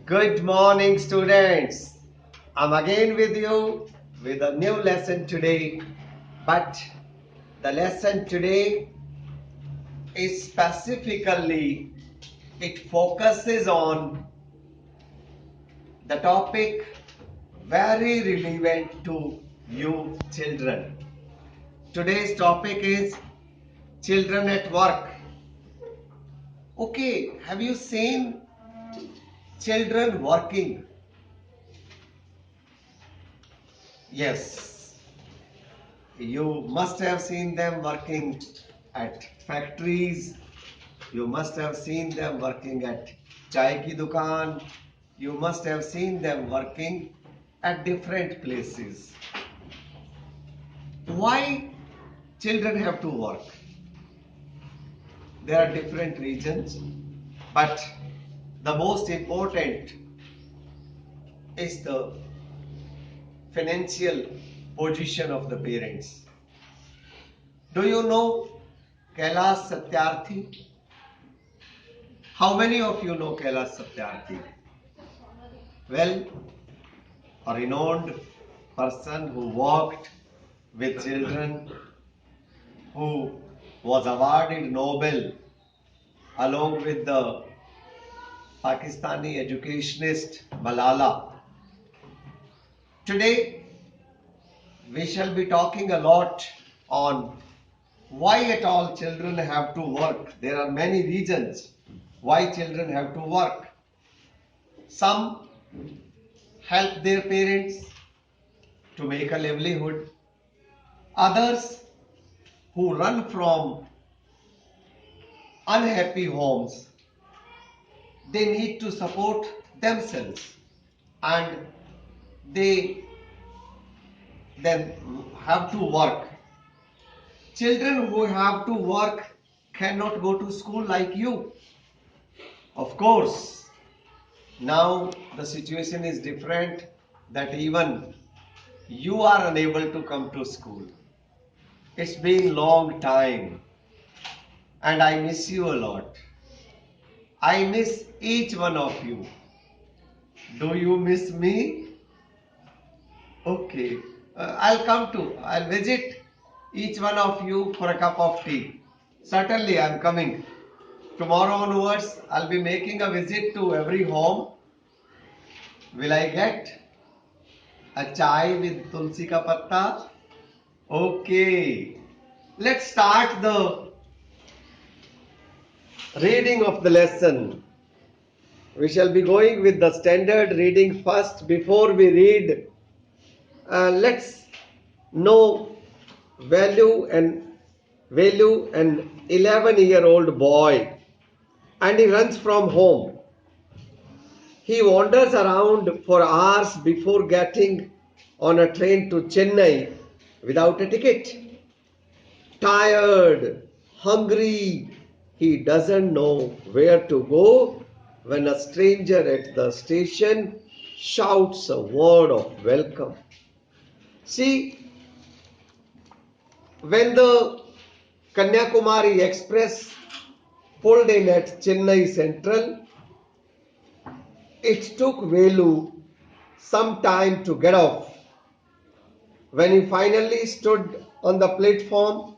Good morning, students. I'm again with you with a new lesson today. But the lesson today is specifically, it focuses on the topic very relevant to you children. Today's topic is children at work. Okay, have you seen children working? Yes, you must have seen them working at factories. You must have seen them working at chai ki dukaan. You must have seen them working at different places. Why children have to work? There are different reasons, but the most important is the financial position of the parents. Do you know Kailash Satyarthi? How many of you know Kailash Satyarthi? Well, a renowned person who worked with children, who was awarded Nobel along with the Pakistani educationist Malala. Today, we shall be talking a lot on why at all children have to work. There are many reasons why children have to work. Some help their parents to make a livelihood. Others who run from unhappy homes, they need to support themselves and they then have to work. Children who have to work cannot go to school like you. Of course, now the situation is different, that even you are unable to come to school. It's been long time and I miss you a lot. I miss each one of you. Do you miss me? Okay, I'll visit each one of you for a cup of tea. Certainly, I'm coming. Tomorrow onwards, I'll be making a visit to every home. Will I get a chai with tulsi ka patta? Okay. Let's start the reading of the lesson. We shall be going with the standard reading first. Before we read, let's know value an 11-year-old boy, and he runs from home. He wanders around for hours before getting on a train to Chennai without a ticket. Tired, hungry, he doesn't know where to go when a stranger at the station shouts a word of welcome. See, when the Kanyakumari Express pulled in at Chennai Central, it took Velu some time to get off. When he finally stood on the platform,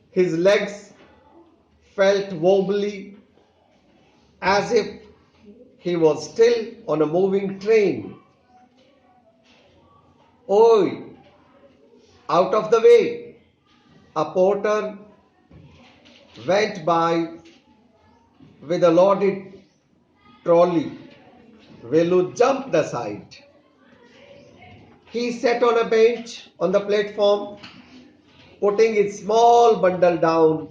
his legs felt wobbly as if he was still on a moving train. Oi, out of the way! A porter went by with a loaded trolley. Velu jumped aside. He sat on a bench on the platform, putting his small bundle down.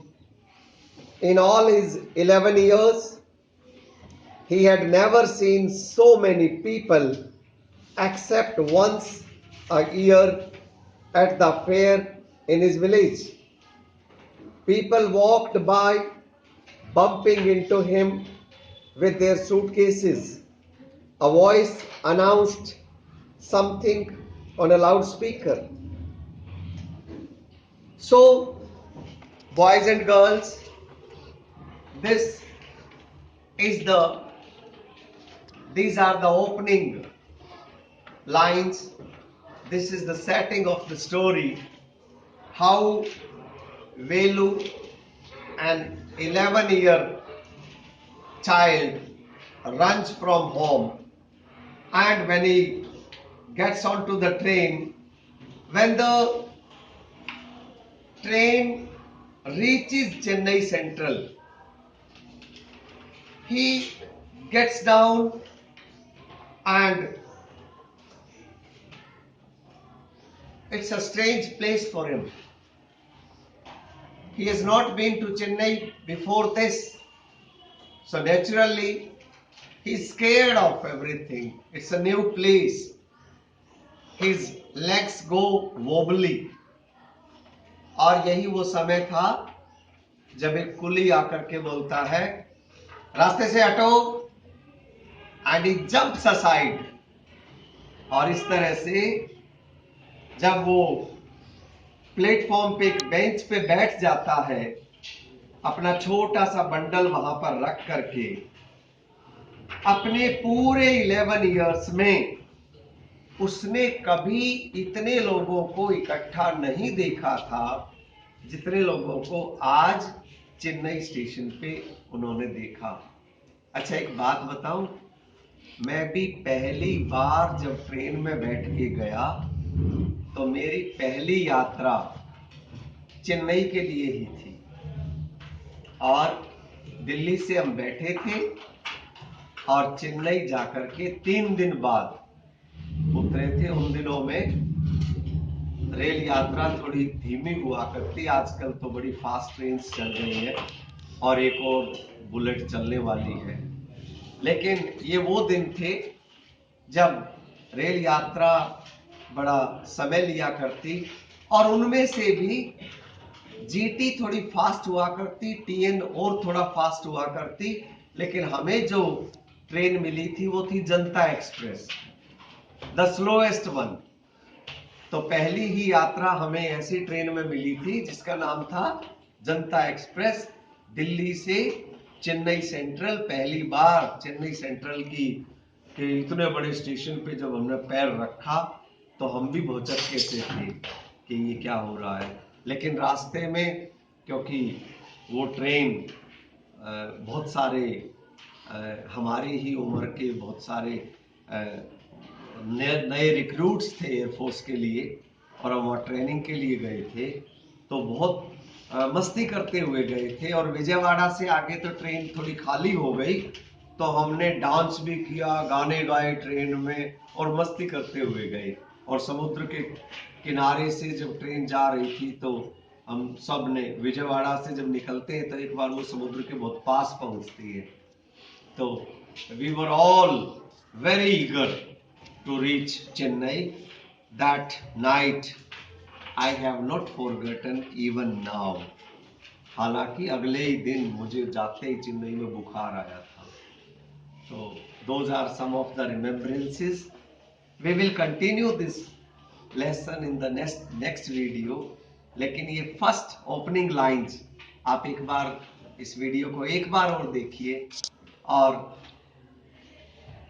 In all his 11 years, he had never seen so many people except once a year at the fair in his village. People walked by, bumping into him with their suitcases. A voice announced something on a loudspeaker. So, boys and girls, this is the These are the opening lines. This is the setting of the story. How Velu, an 11-year child, runs from home, and when he gets onto the train, when the train reaches Chennai Central, he gets down and it's a strange place for him. He has not been to Chennai before this, so naturally he's scared of everything. It's a new place. His legs go wobbly. और यही वो समय था जब एक कुली आकर के बोलता है, रास्ते से हटो, एंड ही जंप्स असाइड. और इस तरह से जब वो प्लेटफॉर्म पे एक बेंच पे बैठ जाता है, अपना छोटा सा बंडल वहां पर रख करके, अपने पूरे 11 इयर्स में उसने कभी इतने लोगों को इकट्ठा नहीं देखा था जितने लोगों को आज चेन्नई स्टेशन पे उन्होंने देखा. अच्छा, एक बात बताऊं, मैं भी पहली बार जब ट्रेन में बैठ के गया तो मेरी पहली यात्रा चेन्नई के लिए ही थी. और दिल्ली से हम बैठे थे और चेन्नई जाकर के 3 दिन बाद उतरे थे. उन दिनों में रेल यात्रा थोड़ी धीमी हुआ करती, आजकल तो बड़ी फास्ट ट्रेन चल रही है और एक और बुलेट चलने वाली है. लेकिन ये वो दिन थे जब रेल यात्रा बड़ा समय लिया करती, और उनमें से भी जीटी थोड़ी फास्ट हुआ करती, टीएन और थोड़ा फास्ट हुआ करती, लेकिन हमें जो ट्रेन मिली थी वो थी जनता एक्सप्रेस, द स्लोएस्ट वन. तो पहली ही यात्रा हमें ऐसी ट्रेन में मिली थी जिसका नाम था जनता एक्सप्रेस. दिल्ली से चेन्नई सेंट्रल, पहली बार चेन्नई सेंट्रल की कि इतने बड़े स्टेशन पे जब हमने पैर रखा तो हम भी भौचक्के से थे कि ये क्या हो रहा है. लेकिन रास्ते में, क्योंकि वो ट्रेन बहुत सारे हमारी ही उम्र के बहुत सारे नए रिक्रूट्स थे एयरफोर्स के लिए, और हम वहाँ ट्रेनिंग के लिए गए थे, तो बहुत मस्ती करते हुए गए थे. और विजयवाड़ा से आगे तो ट्रेन थोड़ी खाली हो गई, तो हमने डांस भी किया, गाने गाए ट्रेन में और मस्ती करते हुए गए. और समुद्र के किनारे से जब ट्रेन जा रही थी तो हम सब ने, विजयवाड़ा से जब निकलते हैं तो एक बार वो समुद्र के बहुत पास पहुंचती है, तो we were all very eager to reach Chennai. That night I have not forgotten even now. हालांकि अगले ही दिन मुझे जाते ही चेन्नई में बुखार आया था. So those are some of the remembrances. We will continue this lesson in the next video. लेकिन ये फर्स्ट ओपनिंग लाइंस आप एक बार इस वीडियो को एक बार और देखिए और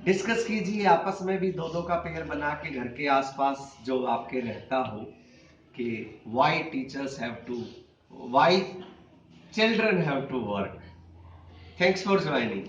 डिस्कस कीजिए आपस में भी, दो का पेयर बना के घर के आसपास जो आपके रहता हो, कि why teachers have to, why children have to work. Thanks for joining.